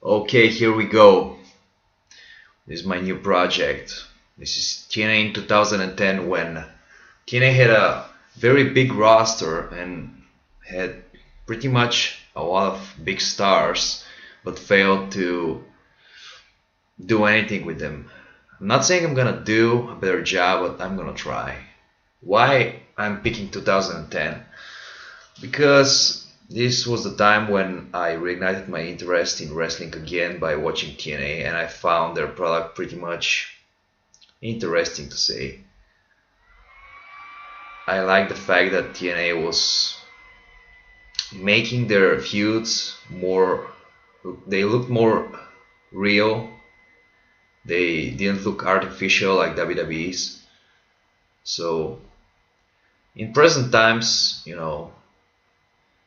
Okay, here we go. This is my new project. This is TNA in 2010 when TNA had a very big roster and had pretty much a lot of big stars, but failed to do anything with them. I'm not saying I'm gonna do a better job, but I'm gonna try. Why I'm picking 2010? Because this was the time when I reignited my interest in wrestling again by watching TNA, and I found their product pretty much interesting to say. I like the fact that TNA was making their feuds more, they looked more real. They didn't look artificial like WWE's. So in present times,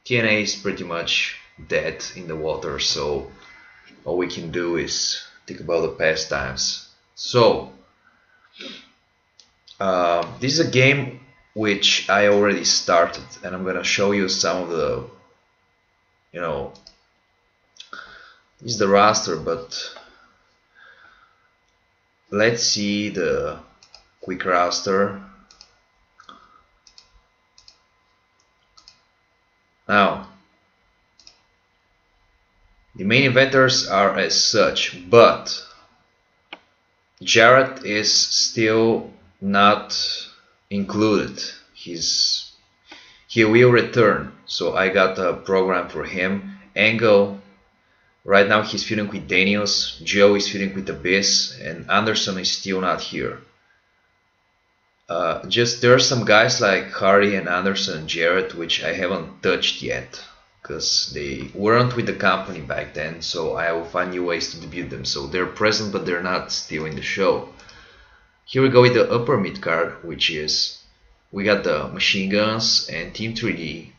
TNA is pretty much dead in the water, so all we can do is think about the past times. So, this is a game which I already started, and I'm gonna show you some of the, this is the roster, but let's see the quick roster. Now, the main eventers are as such, but Jarrett is still not included. He will return, so I got a program for him. Angle, right now he's feuding with Daniels, Joe is feuding with Abyss, and Anderson is still not here. There are some guys like Hardy and Anderson and Jarrett which I haven't touched yet because they weren't with the company back then, so I will find new ways to debut them. So they're present but they're not still in the show. Here we go with the upper mid card, which is we got the Machine Guns and Team 3D.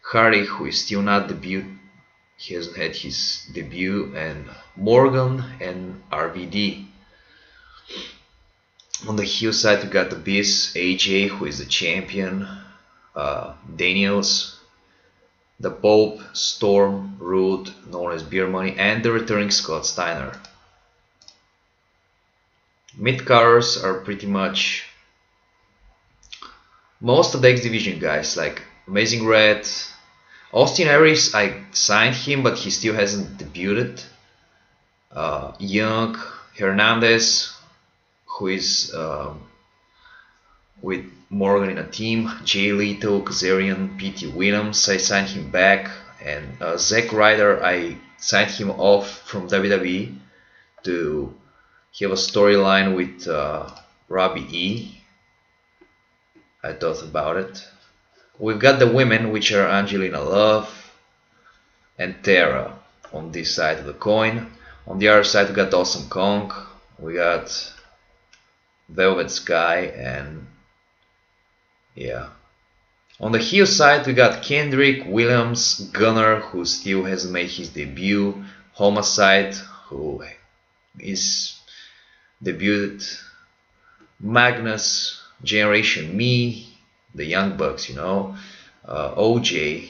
Hardy, who is still not debuted, he hasn't had his debut, and Morgan and RVD. On the heel side we got the Abyss, AJ, who is the champion, Daniels, the Pope, Storm, Rude, known as Beer Money, and the returning Scott Steiner. Mid-carders are pretty much most of the X Division guys, like Amazing Red. Austin Aries, I signed him, but he still hasn't debuted. Young, Hernandez, who is with Morgan in a team, Jay Leto, Kazarian, P.T. Williams, I signed him back, and Zack Ryder, I signed him off from WWE to have a storyline with Robbie E. I thought about it. We've got the women, which are Angelina Love and Tara on this side of the coin. On the other side we got Awesome Kong, we got Velvet Sky, and yeah. On the heel side we got Kendrick, Williams, Gunner, who still hasn't made his debut, Homicide, who is debuted, Magnus, Generation Me, the Young Bucks, OJ,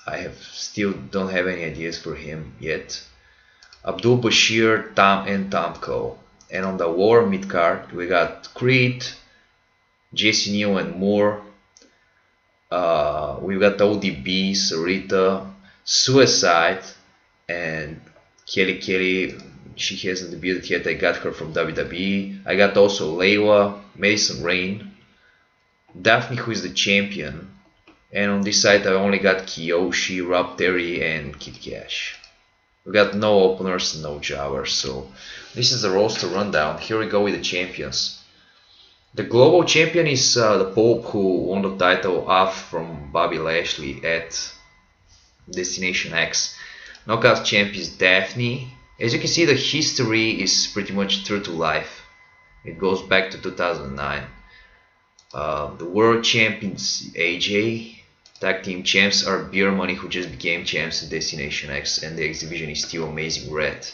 I still don't have any ideas for him yet, Abdul Bashir, Tom and Tomko. And on the lower mid card we got Creed, Jesse Neal and Moore. We've got ODB, Sarita, Suicide, and Kelly. She hasn't debuted yet. I got her from WWE. I got also Layla, Mason Rain, Daphne, who is the champion. And on this side I only got Kiyoshi, Rob Terry, and Kid Cash. We got no openers and no jobbers, so this is the roster rundown. Here we go with the champions. The global champion is the Pope, who won the title off from Bobby Lashley at Destination X. Knockout champ is Daphne. As you can see, the history is pretty much true to life. It goes back to 2009. The world champion is AJ. Tag team champs are Beer Money, who just became champs in Destination X, and the X Division is still Amazing Red.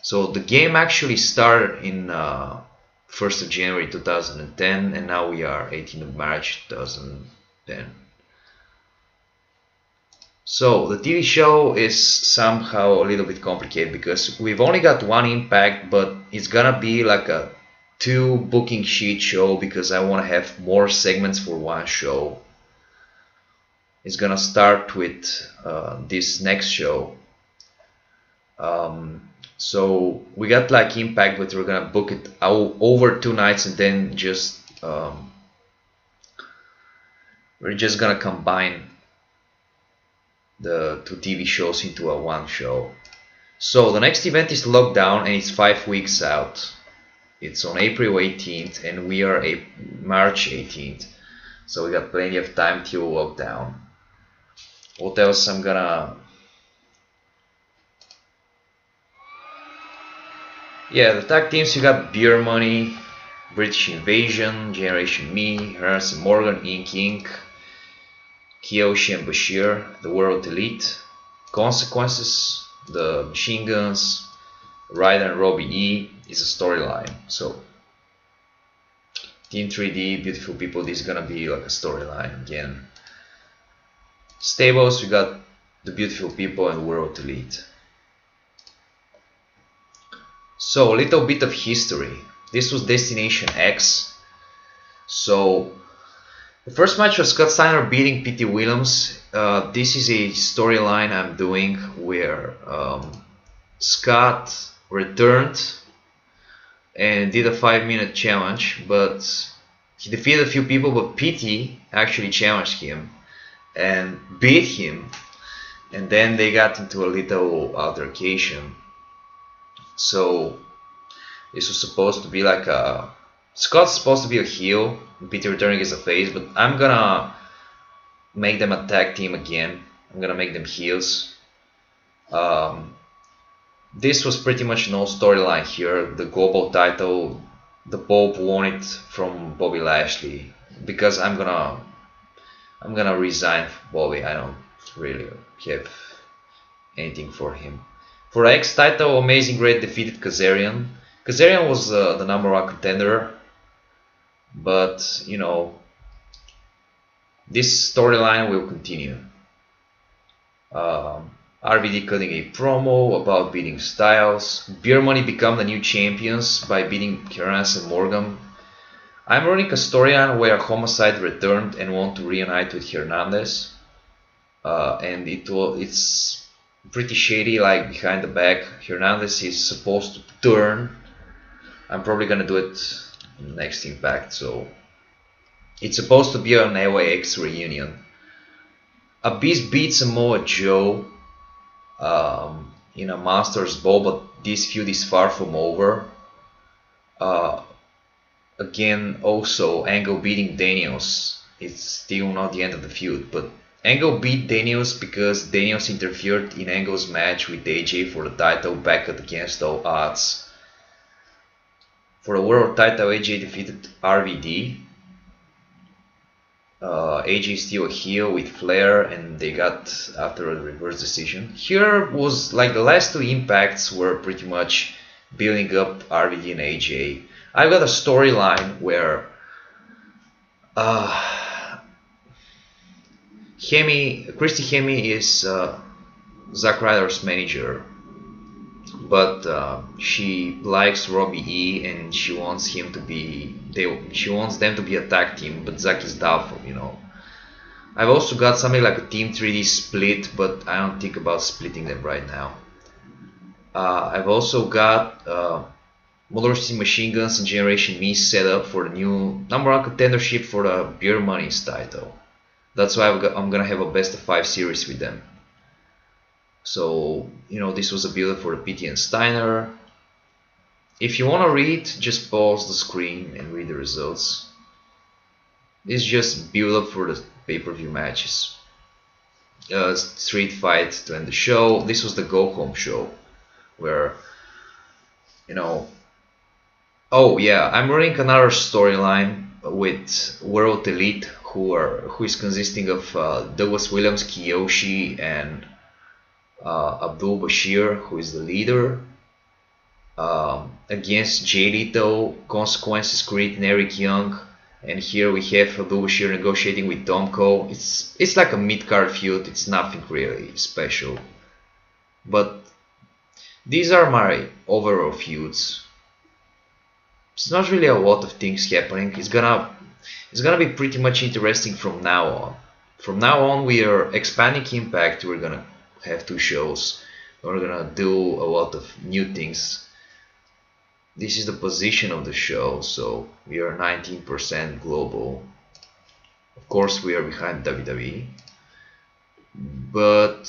So the game actually started in 1st of January 2010, and now we are 18th of March 2010. So the TV show is somehow a little bit complicated because we've only got one Impact, but it's gonna be like a two booking sheet show because I want to have more segments for one show. It's gonna start with this next show. So we got like Impact, but we're gonna book it over 2 nights, and then just we're just gonna combine the two TV shows into a one show. So the next event is Lockdown, and it's 5 weeks out. It's on April 18th, and we are March 18th. So we got plenty of time till Lockdown. What else I'm gonna... Yeah, the tag teams, you got Beer Money, British Invasion, Generation Me, Hearns and Morgan, Inc., Kiyoshi and Bashir, the World Elite, Consequences, the Machine Guns, Ryder and Robbie E is a storyline. So Team 3D, Beautiful People, this is gonna be like a storyline again. Stables, we got the Beautiful People and World Elite. So a little bit of history. This was Destination X. So the first match was Scott Steiner beating Pete Williams. This is a storyline I'm doing where Scott returned and did a 5-minute challenge, but he defeated a few people, but Pete actually challenged him and beat him, and then they got into a little altercation. So this was supposed to be like a... Scott's supposed to be a heel, Pete returning as a face, but I'm gonna make them a tag team again. I'm gonna make them heels. This was pretty much no storyline here. The global title, the Pope won it from Bobby Lashley because I'm gonna resign Bobby. I don't really have anything for him. For the X title, Amazing Red defeated Kazarian. Kazarian was the #1 contender, but you know, this storyline will continue. RVD cutting a promo about beating Styles. Beer Money become the new champions by beating Hearns and Morgan. I'm running a storyline where Homicide returned and want to reunite with Hernandez, and it's pretty shady, like behind the back. Hernandez is supposed to turn. I'm probably gonna do it in the next Impact, so it's supposed to be an LAX reunion. Abyss beats Samoa Joe in a Masters Ball, but this feud is far from over. Again, also Angle beating Daniels. It's still not the end of the feud, but Angle beat Daniels because Daniels interfered in Angle's match with AJ for the title back at Against All Odds. For the world title, AJ defeated RVD. AJ is still a heel with Flair, and they got after a reverse decision. Here was like the last two Impacts were pretty much building up RVD and AJ. I've got a storyline where Christy Hemme is Zack Ryder's manager, but she likes Robbie E and she wants him to be she wants them to be a tag team, but Zack is doubtful, you know. I've also got something like a Team 3D split, but I don't think about splitting them right now. I've also got Motor City Machine Guns and Generation Me set up for the new #1 contendership for the Beer Money's title. That's why I'm gonna have a best of 5 series with them. So, you know, this was a build for the PT and Steiner. If you wanna read, just pause the screen and read the results. It's just build up for the pay-per-view matches. Street fight to end the show. This was the go home show where, you know, oh yeah, I'm running another storyline with World Elite who is consisting of Douglas Williams, Kiyoshi, and Abdul Bashir, who is the leader, against Jay Lethal, Consequences, Creed, and Eric Young, And here we have Lubashir negotiating with Domko. It's like a mid-card feud. It's nothing really special. But these are my overall feuds. It's not really a lot of things happening. It's gonna be pretty much interesting from now on. From now on, we are expanding Impact. We're gonna have 2 shows. We're gonna do a lot of new things. This is the position of the show, so we are 19% global. Of course, we are behind WWE, but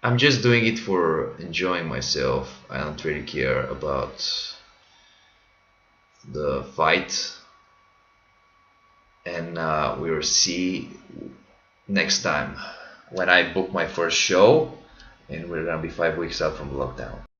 I'm just doing it for enjoying myself. I don't really care about the fight, and we will see next time when I book my first show, and we're gonna be 5 weeks out from lockdown.